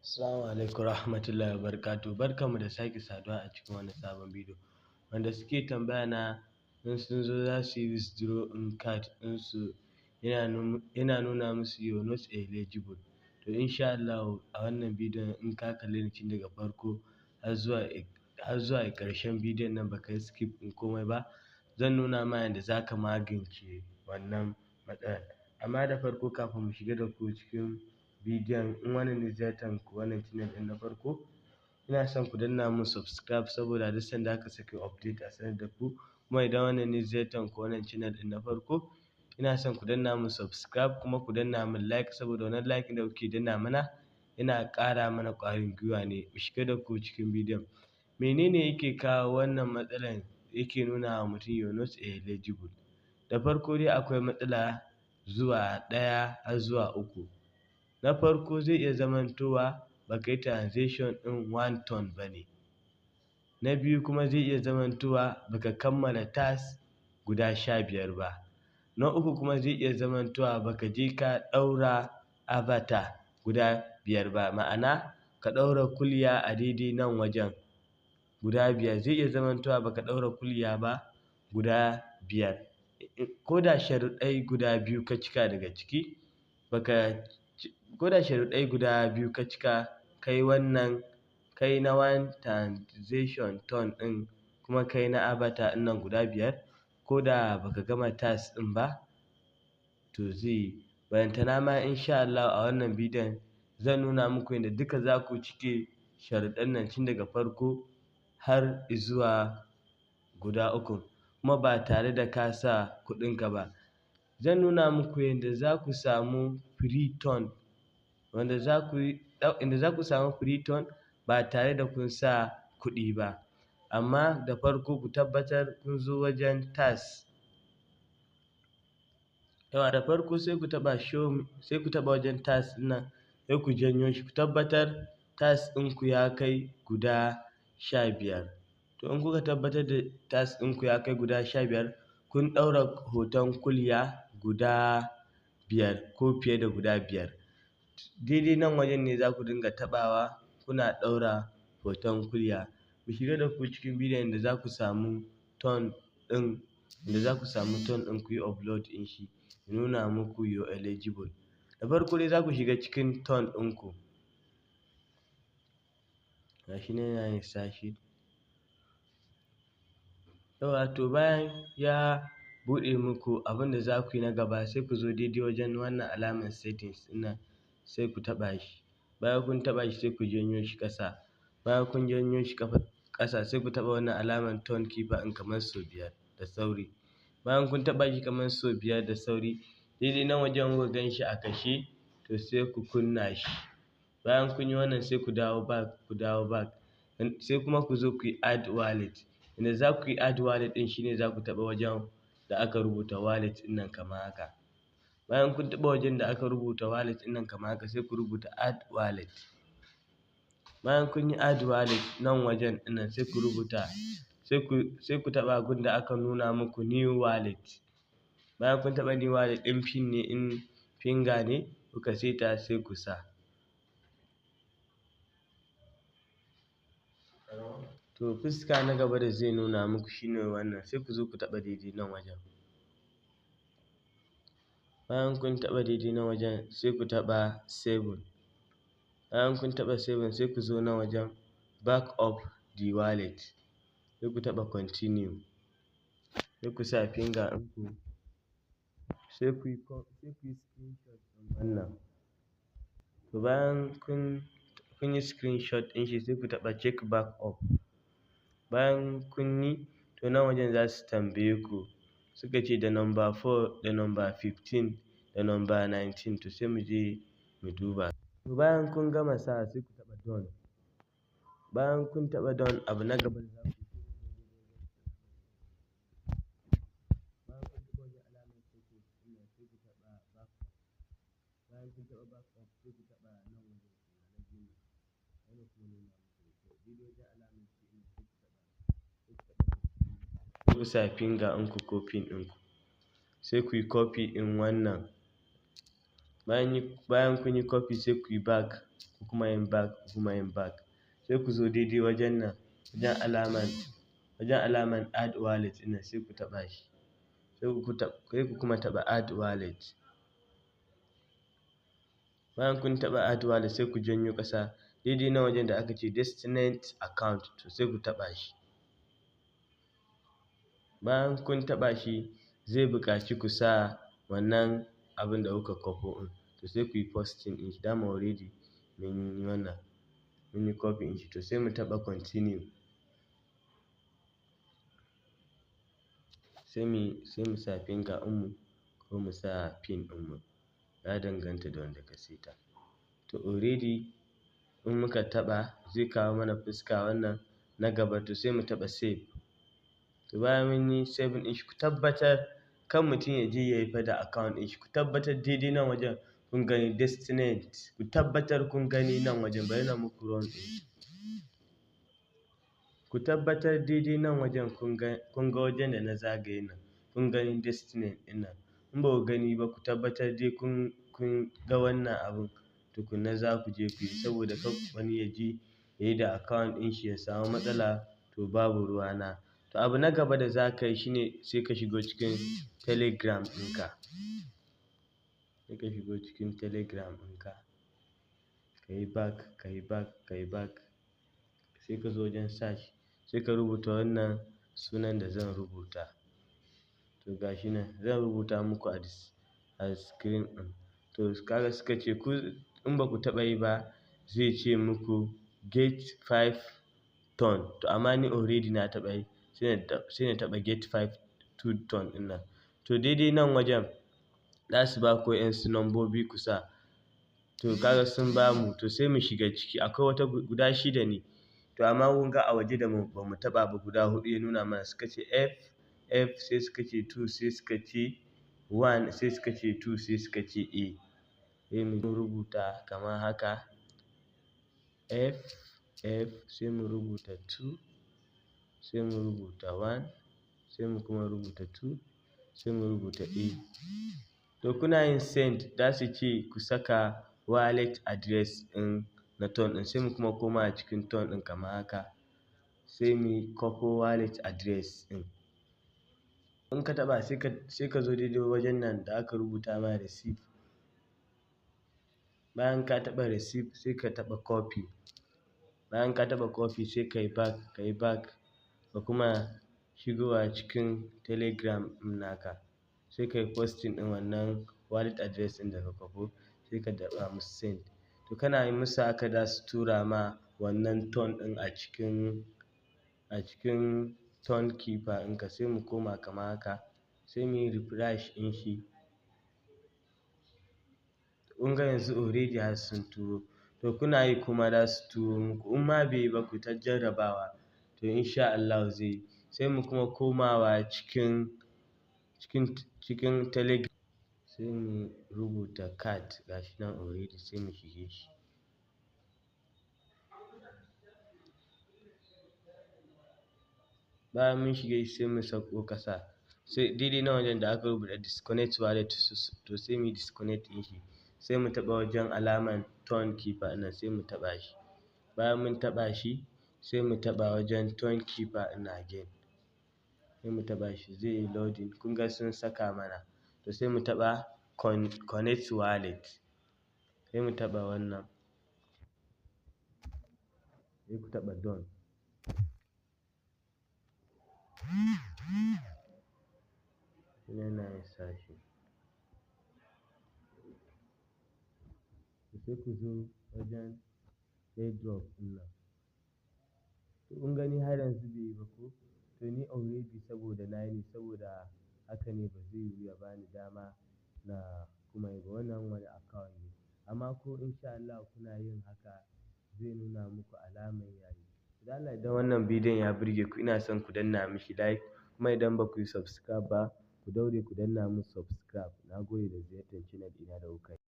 Assalamu alaikum rahmatullahi wabarakatuh. Barkanmu da sake saduwa a cikin wani sabon bidiyo. Wanda suke tambaya na in sun zo za su yi withdraw in card ɗinsu yana nuna musu you are not eligible. To insha Allah a wannan bidiyon in ka kalli ni tun daga farko har zuwa ƙarshen bidiyon nan baka yi skip ɗin komai ba, zan nuna ma yanda za ka magance wannan matsalar. Amma da farko kafin mu shiga da ku cikin bidiyon, in wannan ne ziyartar ku wannan channel ɗin na farko, ina son ku danna mun subscribe saboda duk sanda aka saki update a sanar da ku. Kuma idan wannan ne ziyartar ku wannan channel ɗin na farko, ina son ku danna mun subscribe kuma ku danna mun like saboda wannan like da kuke danna mana yana ƙara mana ƙwarin gwiwa ne. Mu shiga da ku cikin bidiyon. Menene yake kawo wannan matsalar yake nuna wa mutum you are not eligible? Da farko dai akwai matsala zuwa ɗaya har zuwa uku. Na farko zai iya zamantowa baka yi transaction ɗin 1 ton ba ne. Na biyu kuma zai iya zamantowa baka kammala task guda 15 ba. Na uku kuma zai iya zamantowa baka je ka ɗaura avatar guda 5 ba, ma'ana ka ɗaura kulya a daidai nan wajen guda 5. Zai iya zamantowa baka ɗaura kulya ba guda 5. Ko da sharuɗai guda biyu ka cika daga ciki, kai na 1 transaction ton ɗin kuma kai na avatar ɗin nan guda 5, ko da baka gama task ɗin ba to zai yi. Balantana ma insha Allah a wannan bidiyon zan nuna muku yadda duka za ku cike sharuɗan nan tun daga farko har izuwa guda uku kuma ba tare da ka sa kuɗinka ba. Zan nuna muku yadda za ku samu free ton, inda za ku samu free ton ba tare da kun sa kuɗi ba. Amma da farko ku tabbatar kun zo wajen task. Da farko sai ku taɓa wajen task ɗin nan, sai ku janyo shi, ku tabbatar task ɗinku ya kai guda 15. To in kuka tabbatar da task ɗinku ya kai guda 15, kun ɗaura hoton kulya guda 5 ko fiye da guda 5. Daidai nan wajen ne za ku dinga taɓawa kuna ɗaura hoton kulya. Mu shiga da ku cikin bidiyon yadda za ku samu ton ɗin ku yi upload ɗin shi ya nuna muku you are eligible. Da farko dai za ku shiga cikin ton ɗinku. Ga shi nan yana yin searching. To bayan ya buɗe muku, abin da za ku yi na gaba sai ku zo daidai wajen wannan alamar settings ɗin nan sai ku taɓa shi. Bayan kun taɓa shi sai ku janyo shi ƙasa. Bayan kun janyo shi ƙasa sai ku taɓa wannan alamar ton keeper ɗin kamar sau 5 da sauri. Bayan kun taɓa shi kamar sau 5 da sauri, daidai nan wajen kuka gan shi a kashe, to sai ku kunna shi. Bayan kun yi wannan sai ku dawo back sai kuma ku zo ku yi add wallet. Inda za ku yi add wallet ɗin shine za ku taɓa wajen da aka rubuta wallet ɗin nan kamar haka. Bayan kun taɓa wajen da aka rubuta wallet ɗin nan kamar haka sai ku rubuta add wallet. Bayan kun yi add wallet nan wajen ɗin nan sai ku rubuta, sai ku taɓa gun da aka nuna muku new wallet. Bayan kun taɓa new wallet in pin ne, in finger ne kuka saita sai ku sa. To fuska na gaba da zai nuna muku shine wannan, sai ku zo ku taɓa daidai nan wajen. Bayan kun taɓa daidai nan wajen sai ku taɓa 7. Bayan kun taɓa 7 sai ku zo nan wajen back of the wallet sai ku taɓa continue. Sai ku sa finger ɗinku sai ku yi screenshot ɗin wannan. To bayan kun yi screenshot ɗin shi sai ku taɓa check back up. Bayan kun yi, to nan wajen za su tambaye ku, suka ce da number 4 da number 15 da number 19, to sai mu je mu duba. To bayan kun gama sawa sai ku taɓa done. Bayan kun taɓa done, abu na gaba da za ku yi, bayan kun taɓa wajen alamar settings ɗin nan sai ku taɓa back up. Bayan kun taɓa back up sai ku taɓa nan wajen na biyu. Wannan kuma nuna muku da kyau. Daidai wajen alamar settings sai ku taɓa sai ku sa finger ɗinku ko pin ɗinku sai ku yi copy ɗin wannan. bayan kun yi copy sai ku yi back ku kuma yin back ku kuma yin back, sai ku zo daidai wajen nan wajen alaman add wallet ɗin nan sai ku taɓa shi, sai ku kuma taɓa add wallet. Bayan kun taɓa add wallet sai ku janyo ƙasa daidai nan wajen da aka ce destinate account, to sai ku taɓa shi. Bayan kun taɓa shi zai buƙaci ku sa wannan abin da kuka kwafo ɗin, to sai ku yi posting ɗin shi, dama already mun yi copy ɗin shi, to sai mu taɓa continue, sai mu sa finger ɗinmu ko mu sa pin ɗinmu, ya danganta da wanda ka seta. To already in muka taɓa zai kawo mana fuska wannan na gaba, to sai mu taɓa save. To bayan mun yi saving ɗin shi, ku tabbatar kan mutum ya je ya yi fa da account ɗin shi, ku tabbatar daidai nan wajen kun gani destinate, ku tabbatar kun gani nan wajen, bari na muku run ɗin, ku tabbatar daidai nan wajen kun ga wajen da na zagaye nan, kun gani destinate ɗin nan. In ba ku gani ba ku tabbatar dai kun ga wannan abun tukunna za ku je ku yi, saboda kar wani ya je ya yi da account ɗin shi ya samu matsala, to babu ruwana. To abu na gaba da za ka yi shi ne sai ka shigo cikin telegram ɗinka, ka yi back sai ka zo wajen search sai ka rubuta wannan sunan da zan rubuta. To ga shi nan zan rubuta muku a screen ɗin. To kaga suka ce in ba ku taɓa yi ba zai ce muku get 5 ton, to amma ni already na taɓa yi, sai na taɓa get 5 2 ton ɗin nan. To daidai nan wajen za su ba ku waƴansu nambobi ku sa, to kaga sun ba mu, to sai mu shiga ciki, akwai wata guda 6 ne, to amma kun ga a waje da ba mu taɓa ba guda 4 ya nuna mana, suka ce F sai suka ce 2 sai suka ce 1 sai suka ce 2 sai suka ce A. Sai mu rubuta kamar haka F sai mu rubuta 2 sai mu rubuta 1 sai mu kuma rubuta 2 sai mu rubuta A. To kuna yin send za su ce ku saka wallet address ɗin na ton ɗin, sai mu kuma koma cikin ton ɗin kamar haka, sai mu yi kwafo wallet address ɗin. In ka taɓa sai ka zo daidai wajen nan da aka rubuta ma receipt. Bayan ka taɓa receipt sai ka taɓa copy. Bayan ka taɓa copy sai ka yi back ka kuma shigowa cikin telegram ɗin naka, sai ka yi posting ɗin wannan wallet address ɗin da ka kwafo, sai ka taɓa musu send. To kana yi musu haka za su tura ma wannan ton ɗin a cikin ton keeper ɗinka, sai mu koma kamar haka, sai mu yi refresh ɗin shi. Kun ga yanzu already har sun turo, to kuna yi kuma za su turo muku, in ma bai yi ba ku ta jarrabawa, to in sha Allahu zai yi. Sai mu kuma komawa cikin telegram, sai mu rubuta card, ga shi nan already sai mu shige shi. Bayan mun shige shi sai mu sauko ƙasa, sai daidai nan wajen da aka rubuta disconnect wallet, to sai mu yi disconnect ɗin shi, sai mu taɓa wajen alaman ton keeper ɗin nan sai mu taɓa shi. Bayan mun taɓa shi sai mu taɓa wajen ton keeper ɗin nan again, sai mu taɓa shi zai yi loading, kun ga sun saka mana, to sai mu taɓa connect wallet, sai mu taɓa wannan, sai ku taɓa done. Yana yin searching. Sai ku zo wajen airdrop ɗin nan. To kun gani har yanzu bai yi ba ko? To ni already saboda na yi ne, saboda haka ne ba zai yiwu ya bani dama na kuma yi ba, wannan wani account ne. Amma ko in sha Allahu kuna yin haka zai nuna muku alaman yayi. Dan Allah idan wannan bidiyon ya burge ku ina son ku danna mishi like, kuma idan ba ku yi subscribe ba ku daure ku danna mun subscribe. Na gode da ziyartar channel ɗina da kuka yi.